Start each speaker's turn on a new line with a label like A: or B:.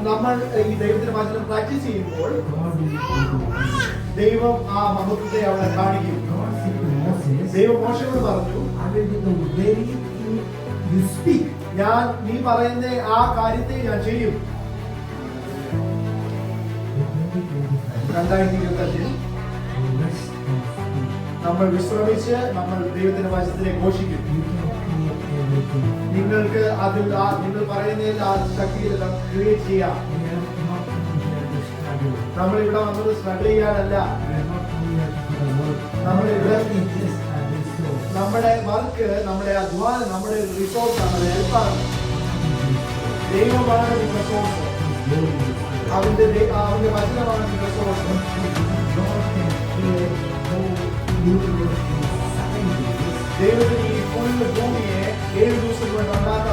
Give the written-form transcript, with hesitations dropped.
A: നമ്മൾ ഈ ദൈവത്തിന്റെ വചനം പ്രാക്ടീസ് ചെയ്യുമ്പോൾ
B: God will show you.
A: ദൈവം ആ മഹത്വത്തെ അവിടെ കാണിക്കും.
B: God said to Moses,
A: ദൈവം മോശയോട് പറഞ്ഞു,
B: I will do the very thing you speak.
A: ഞാൻ നീ പറയുന്ന ആ കാര്യത്തെ ഞാൻ ചെയ്യും. 2025
B: Rest and speak.
A: നമ്മൾ വിശ്രമിച്ച് നമ്മൾ ദൈവത്തിന്റെ വചനത്തിനെ ഘോഷിക്കും.
B: You can create everything.
A: നിങ്ങൾക്ക് അതിൽ നിങ്ങൾ പറയുന്നതിൽ ആ ശക്തിയെല്ലാം ക്രിയേറ്റ് ചെയ്യാം.
B: We are not coming here to struggle.
A: നമ്മൾ ഇവിടെ വന്നത് struggle ചെയ്യാനല്ല.
B: We are not coming here to do the work.
A: നമ്മൾ ഇവിടെ
B: It is just a resource.
A: നമ്മുടെ വർക്ക്, നമ്മുടെ അധ്വാനം, നമ്മുടെ റിസോഴ്സ് ആണ്, ഹെൽപ്പാണ്. ദൈവമാണ് റിസോഴ്സ്. അവന്റെ വചനമാണ് resource.
B: God can create whole universe in 7 days.
A: ദൈവത്തിന് ഈ ഫുൾ ഭൂമിയെ 7 ദിവസം കൊണ്ട് ഉണ്ടാക്കാം.